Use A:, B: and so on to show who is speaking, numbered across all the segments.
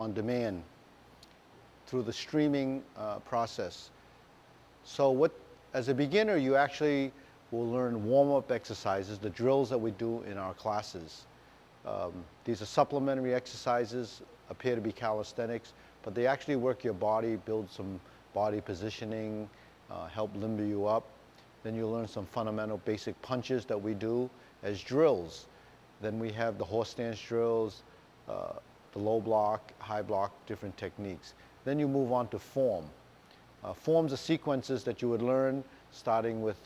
A: on demand through the streaming process. So as a beginner, you actually will learn warm-up exercises, the drills that we do in our classes. These are supplementary exercises, appear to be calisthenics, but they actually work your body, build some body positioning, help limber you up. Then you learn some fundamental basic punches that we do as drills. Then we have the horse stance drills, the low block, high block, different techniques. Then you move on to form. Forms are sequences that you would learn starting with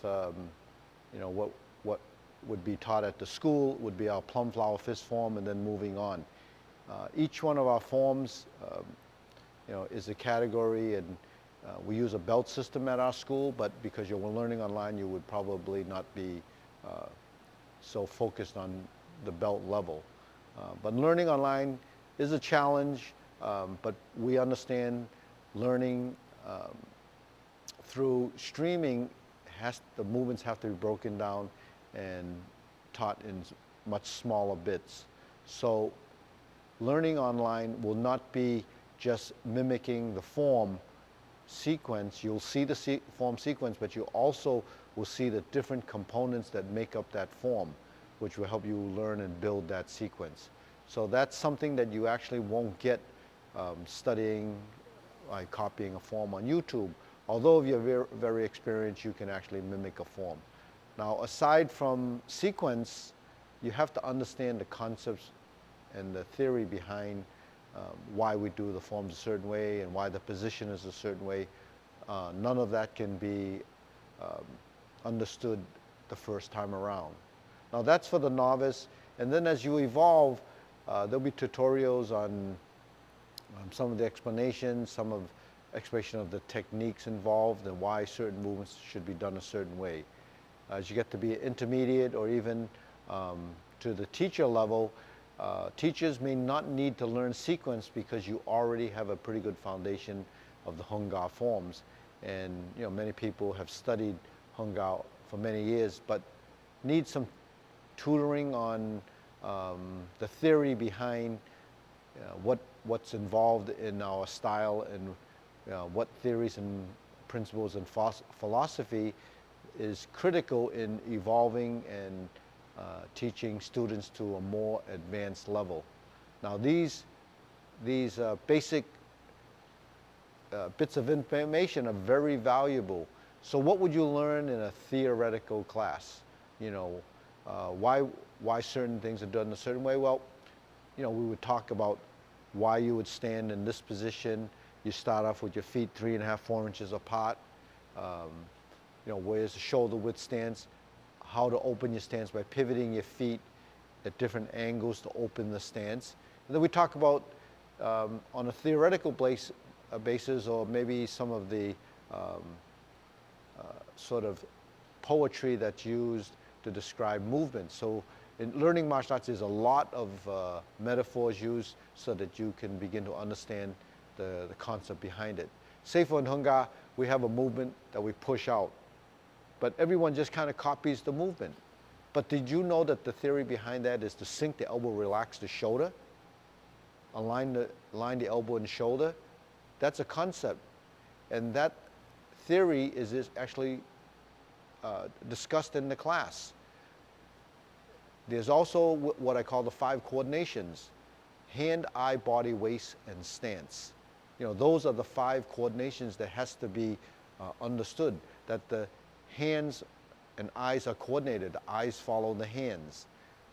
A: what would be taught at the school would be our plum flower fist form, and then moving on. Each one of our forms is a category, and we use a belt system at our school, but because you're learning online, you would probably not be so focused on the belt level. But learning online is a challenge, but we understand learning through streaming, the movements have to be broken down and taught in much smaller bits. So learning online will not be just mimicking the form sequence. You'll see the form sequence, but you also will see the different components that make up that form, which will help you learn and build that sequence. So that's something that you actually won't get studying, like copying a form on YouTube. Although if you're very, very experienced, you can actually mimic a form. Now, aside from sequence, you have to understand the concepts and the theory behind why we do the forms a certain way and why the position is a certain way. None of that can be understood the first time around. Now, that's for the novice. And then as you evolve, there'll be tutorials on some of the explanations, some of explanation of the techniques involved and why certain movements should be done a certain way. As you get to be intermediate or even to the teacher level, teachers may not need to learn sequence because you already have a pretty good foundation of the Hung Gar forms. And many people have studied Hung Gar for many years, but need some tutoring on the theory behind what's involved in our style and what theories and principles and philosophy is critical in evolving and teaching students to a more advanced level. Now these basic bits of information are very valuable. So what would you learn in a theoretical class? Why certain things are done a certain way? Well, we would talk about why you would stand in this position. You start off with your feet 3.5, 4 inches apart. Where's the shoulder width stance? How to open your stance by pivoting your feet at different angles to open the stance. And then we talk about on a theoretical basis, or maybe some of the sort of poetry that's used to describe movement. So in learning martial arts, there's a lot of metaphors used so that you can begin to understand the concept behind it. Say for in Hung Gar, we have a movement that we push out, but everyone just kind of copies the movement. But did you know that the theory behind that is to sink the elbow, relax the shoulder, align the elbow and shoulder? That's a concept, and that theory is actually discussed in the class. There's also what I call the 5 coordinations: hand, eye, body, waist, and stance. Those are the 5 coordinations that has to be understood, that the hands and eyes are coordinated, the eyes follow the hands,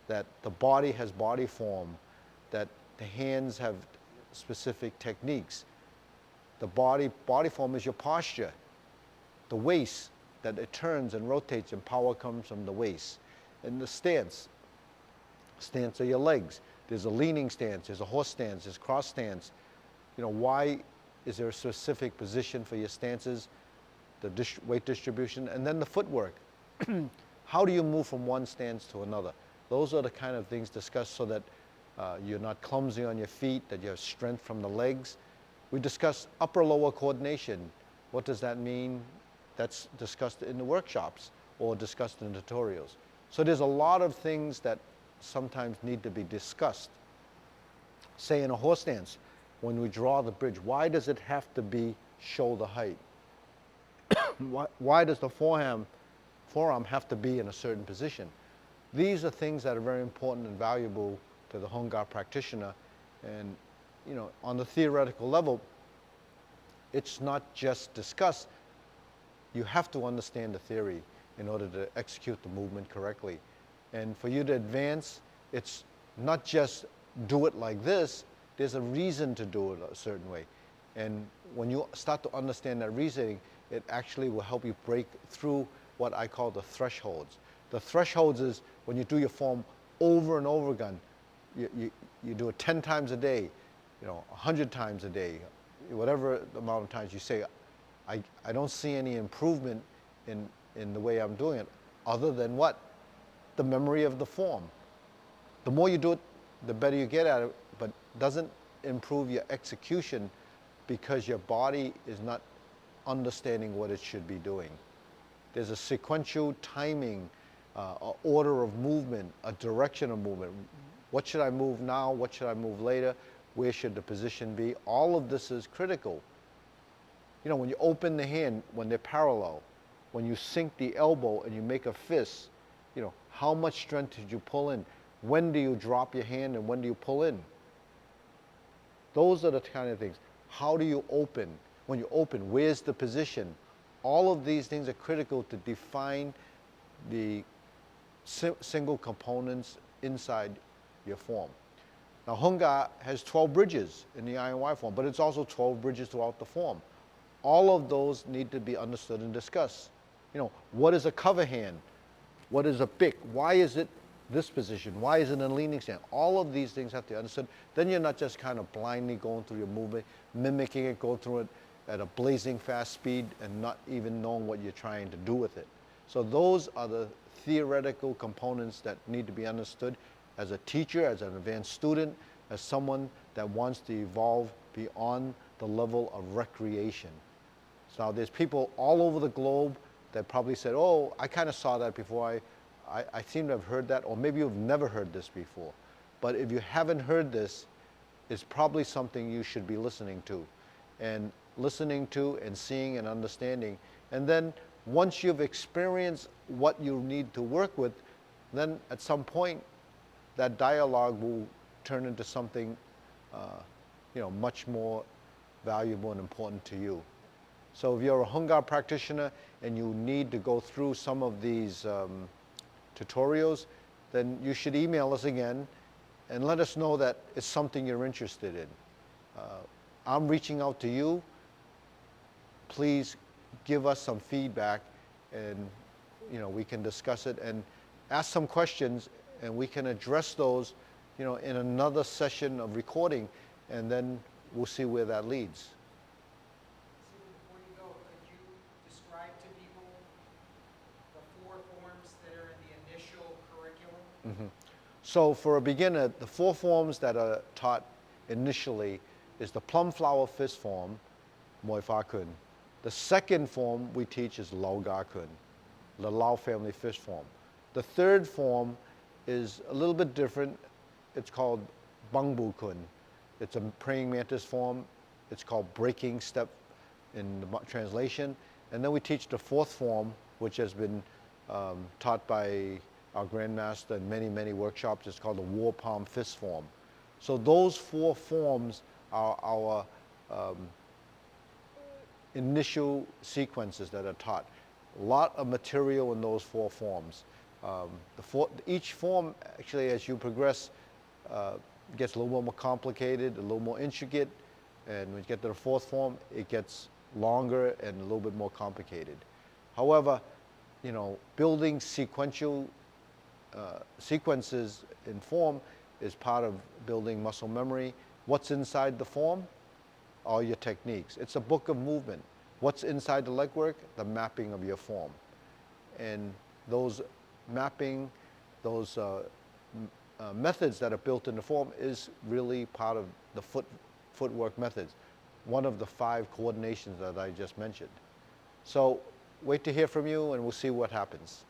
A: that the body has body form, that the hands have specific techniques. The body form is your posture. The waist, that it turns and rotates and power comes from the waist. And the stance are your legs. There's a leaning stance, there's a horse stance, there's cross stance. Why is there a specific position for your stances, the weight distribution, and then the footwork. How do you move from one stance to another? Those are the kind of things discussed so that you're not clumsy on your feet, that you have strength from the legs. We discuss upper-lower coordination. What does that mean? That's discussed in the workshops or discussed in the tutorials. So there's a lot of things that sometimes need to be discussed. Say in a horse stance, when we draw the bridge, why does it have to be shoulder height? Why does the forearm have to be in a certain position? These are things that are very important and valuable to the Hung Gar practitioner. And on the theoretical level, it's not just discussed. You have to understand the theory in order to execute the movement correctly. And for you to advance, it's not just do it like this. There's a reason to do it a certain way. And when you start to understand that reasoning, it actually will help you break through what I call the thresholds. The thresholds is when you do your form over and over again. You do it 10 times a day, 100 times a day, whatever amount of times you say, I don't see any improvement in the way I'm doing it, other than what? The memory of the form. The more you do it, the better you get at it, but it doesn't improve your execution because your body is not understanding what it should be doing. There's a sequential timing, an order of movement, a direction of movement. What should I move now? What should I move later? Where should the position be? All of this is critical. When you open the hand, when they're parallel, when you sink the elbow and you make a fist, how much strength did you pull in? When do you drop your hand and when do you pull in? Those are the kind of things. How do you open? When you open, where's the position? All of these things are critical to define the single components inside your form. Now, Hung Gar has 12 bridges in the I&Y form, but it's also 12 bridges throughout the form. All of those need to be understood and discussed. What is a cover hand? What is a pick? Why is it this position? Why is it in a leaning stand? All of these things have to be understood. Then you're not just kind of blindly going through your movement, mimicking it, going through it at a blazing fast speed and not even knowing what you're trying to do with it. So those are the theoretical components that need to be understood as a teacher, as an advanced student, as someone that wants to evolve beyond the level of recreation. So now there's people all over the globe that probably said, oh, I kind of saw that before. I seem to have heard that, or maybe you've never heard this before. But if you haven't heard this, it's probably something you should be listening to. And listening to and seeing and understanding. And then once you've experienced what you need to work with, then at some point that dialogue will turn into something much more valuable and important to you. So if you're a Hung Gar practitioner and you need to go through some of these tutorials, then you should email us again and let us know that it's something you're interested in. I'm reaching out to you. Please give us some feedback and we can discuss it and ask some questions and we can address those in another session of recording, and then we'll see where that leads.
B: Before you go, could you describe to people the 4 forms that are in the initial curriculum?
A: So for a beginner, the 4 forms that are taught initially is the plum flower fist form, Moi Fa Kun. The second form we teach is Lao Ga Kun, the Lao family fist form. The third form is a little bit different. It's called Bang Bu Kun. It's a praying mantis form. It's called breaking step in the translation. And then we teach the 4th form, which has been taught by our grandmaster in many, many workshops. It's called the war palm fist form. So those 4 forms are our initial sequences that are taught. A lot of material in those 4 forms. Each form, actually, as you progress, gets a little more complicated, a little more intricate, and when you get to the 4th form, it gets longer and a little bit more complicated. However, building sequential sequences in form is part of building muscle memory. What's inside the form? All your techniques. It's a book of movement. What's inside the legwork? The mapping of your form. And those mapping, those methods that are built in the form is really part of the footwork methods, one of the 5 coordinations that I just mentioned. So wait to hear from you and we'll see what happens.